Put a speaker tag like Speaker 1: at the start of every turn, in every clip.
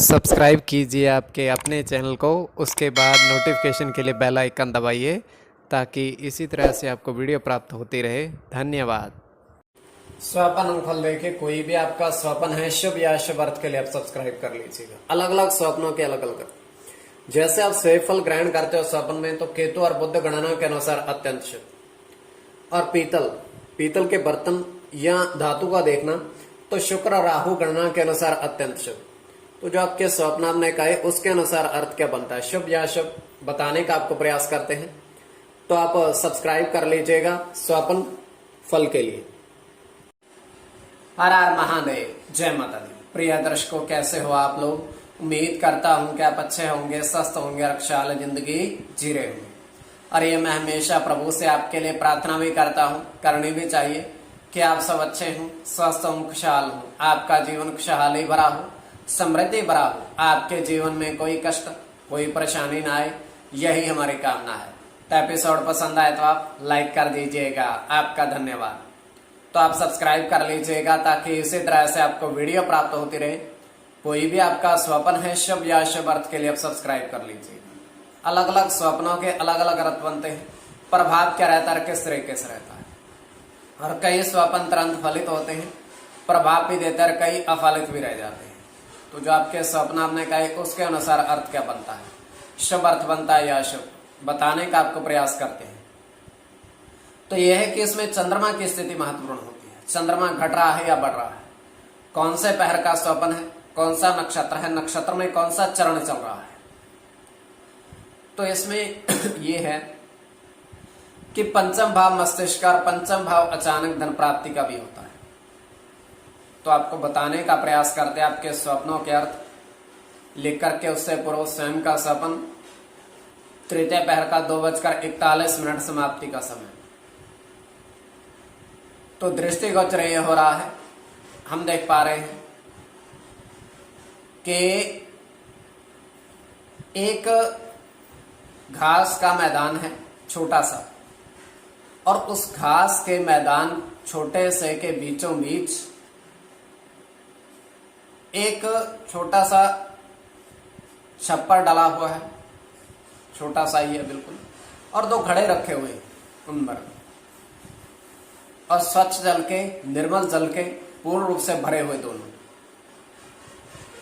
Speaker 1: Subscribe कीजिए आपके अपने चैनल को, उसके बाद नोटिफिकेशन के लिए बेल आइकन दबाइए ताकि इसी तरह से आपको वीडियो प्राप्त होती रहे। धन्यवाद। स्वपन अंगफल देखिए, कोई भी आपका स्वपन है शुभ या शुभ अर्थ के लिए आप सब्सक्राइब कर लीजिएगा। अलग अलग स्वप्नों के अलग अलग, जैसे आप सेफल ग्रहण करते हो स्वप्न में, तो केतु और बुध गणना के अनुसार अत्यंत शुभ। और पीतल के बर्तन या धातु का देखना तो शुक्र और राहु गणना के अनुसार अत्यंत शुभ। तो जो आपके स्वप्न आपने कहे उसके अनुसार अर्थ क्या बनता है, शुभ या शुभ, बताने का आपको प्रयास करते हैं। तो आप सब्सक्राइब कर लीजिएगा स्वप्न फल के लिए। हर हर महादेव, जय माता दी। प्रिय दर्शकों, कैसे हो आप लोग? उम्मीद करता हूं कि आप अच्छे होंगे, स्वस्थ होंगे, खुशहाल जिंदगी जी रहे होंगे। और ये मैं हमेशा प्रभु से आपके लिए प्रार्थना भी करता हूं, करनी भी चाहिए कि आप सब अच्छे हों, स्वस्थ हों, खुशहाल हों, आपका जीवन खुशहाली भरा हो, समृद्धि भरा हो, आपके जीवन में कोई कष्ट कोई परेशानी ना आए, यही हमारी कामना है। तो एपिसोड पसंद आए तो आप लाइक कर दीजिएगा, आपका धन्यवाद। तो आप सब्सक्राइब कर लीजिएगा ताकि इसी तरह से आपको वीडियो प्राप्त होती रहे। कोई भी आपका स्वप्न है शुभ या शुभ अर्थ के लिए आप सब्सक्राइब कर लीजिएगा। अलग अलग स्वप्नों के अलग अलग अर्थ बनते हैं, प्रभाव क्या रहता है, किस तरीके से रहता है। और कई स्वप्न तुरंत फलित होते हैं, प्रभाव भी देते हैं, कई अफलित भी रह जाते हैं। तो जो आपके स्वप्न आपने कहे उसके अनुसार अर्थ क्या बनता है, शुभ अर्थ बनता है या शुभ, बताने का आपको प्रयास करते हैं। तो यह है कि इसमें चंद्रमा की स्थिति महत्वपूर्ण होती है। चंद्रमा घट रहा है या बढ़ रहा है, कौन से पहर का स्वप्न है, कौन सा नक्षत्र है, नक्षत्र में कौन सा चरण चल रहा है। तो इसमें यह है कि पंचम भाव मस्तिष्क और पंचम भाव अचानक धन प्राप्ति का भी होता है। तो आपको बताने का प्रयास करते हैं आपके स्वप्नों के अर्थ लिख करके। उससे पूर्व स्वयं का स्वप्न तृतीय पहर का 2:41 समाप्ति का समय। तो दृष्टिगोचर यह हो रहा है, हम देख पा रहे हैं कि एक घास का मैदान है छोटा सा, और उस घास के मैदान छोटे से के बीचों बीच एक छोटा सा छप्पर डाला हुआ है, छोटा सा ही है बिल्कुल, और दो घड़े रखे हुए उन और स्वच्छ जल के, निर्मल जल के पूर्ण रूप से भरे हुए दोनों।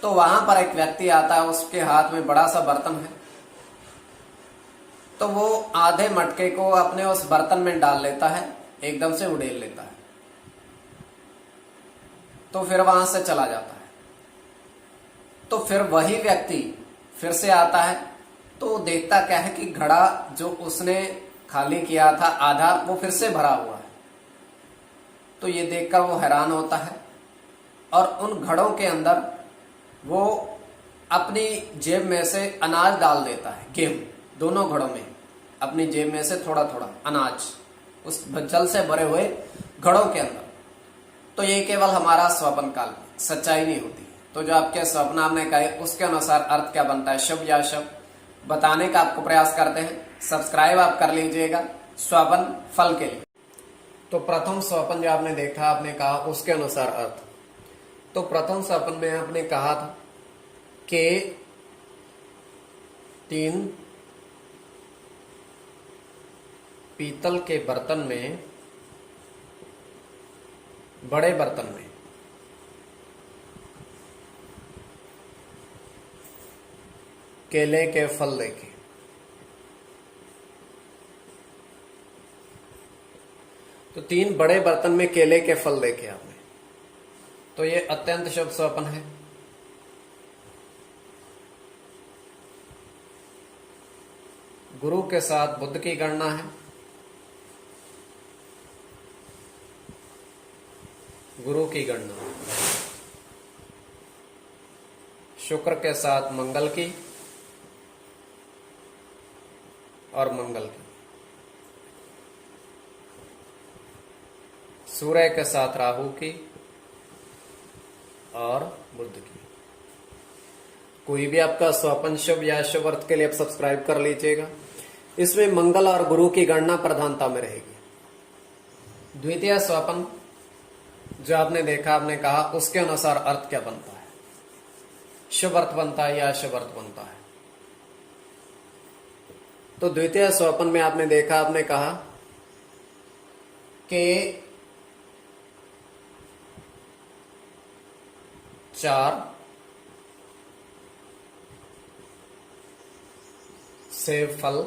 Speaker 1: तो वहां पर एक व्यक्ति आता है, उसके हाथ में बड़ा सा बर्तन है। तो वो आधे मटके को अपने उस बर्तन में डाल लेता है, एकदम से उड़ेल लेता है। तो फिर वहां से चला जाता है। तो फिर वही व्यक्ति फिर से आता है, तो देखता क्या है कि घड़ा जो उसने खाली किया था आधा, वो फिर से भरा हुआ है। तो ये देखकर वो हैरान होता है, और उन घड़ों के अंदर वो अपनी जेब में से अनाज डाल देता है, गेहूं, दोनों घड़ों में अपनी जेब में से थोड़ा थोड़ा अनाज उस जल से भरे हुए घड़ों के अंदर। तो ये केवल हमारा स्वप्न काल में, सच्चाई नहीं होती। तो जो आपके स्वप्न आपने कहे उसके अनुसार अर्थ क्या बनता है, शुभ या शुभ, बताने का आपको प्रयास करते हैं। सब्सक्राइब आप कर लीजिएगा स्वप्न फल के लिए। तो प्रथम स्वप्न जो आपने देखा, आपने कहा उसके अनुसार अर्थ। तो प्रथम स्वप्न में आपने कहा था कि 3 पीतल के बर्तन में, बड़े बर्तन में केले के फल देखे। तो 3 बड़े बर्तन में केले के फल देखे आपने, तो ये अत्यंत शुभ स्वप्न है। गुरु के साथ बुध की गणना है, गुरु की गणना, शुक्र के साथ मंगल की और मंगल की, सूर्य के साथ राहु की और बुध की। कोई भी आपका स्वप्न शुभ या शुभ अर्थ के लिए आप सब्सक्राइब कर लीजिएगा। इसमें मंगल और गुरु की गणना प्रधानता में रहेगी। द्वितीय स्वप्न जो आपने देखा, आपने कहा उसके अनुसार अर्थ क्या बनता है। शुभ अर्थ बनता है या अशुभ अर्थ बनता है। तो द्वितीय स्वप्न में आपने देखा, आपने कहा कि 4 सेब फल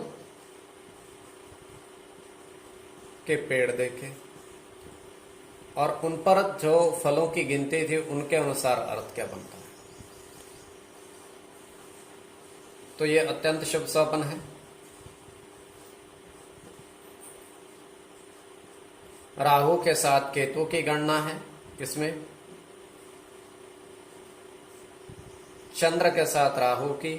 Speaker 1: के पेड़ देखे और उन पर जो फलों की गिनती थी उनके अनुसार अर्थ क्या बनता है। तो ये अत्यंत शुभ स्वप्न है। राहु के साथ केतु की गणना है, किसमें? चंद्र के साथ राहु की,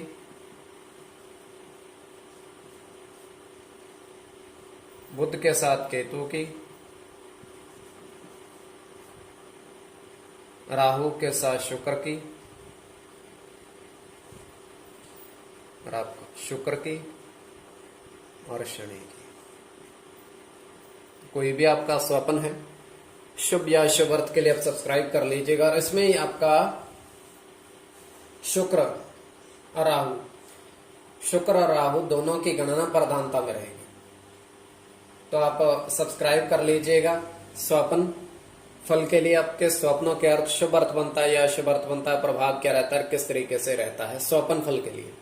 Speaker 1: बुध के साथ केतु की, राहु के साथ शुक्र की, और आपका शुक्र की और शनि की। कोई भी आपका स्वप्न है शुभ या शुभ अर्थ के लिए आप सब्सक्राइब कर लीजिएगा। और इसमें ही आपका शुक्र और राहु, शुक्र और राहु दोनों की गणना प्रधानता में रहेगी, तो आप सब्सक्राइब कर लीजिएगा। स्वप्न फल के लिए आपके स्वप्नों के अर्थ, शुभ अर्थ बनता है या अशुभ अर्थ बनता है, प्रभाव क्या रहता है, किस तरीके से रहता है स्वप्न फल के लिए।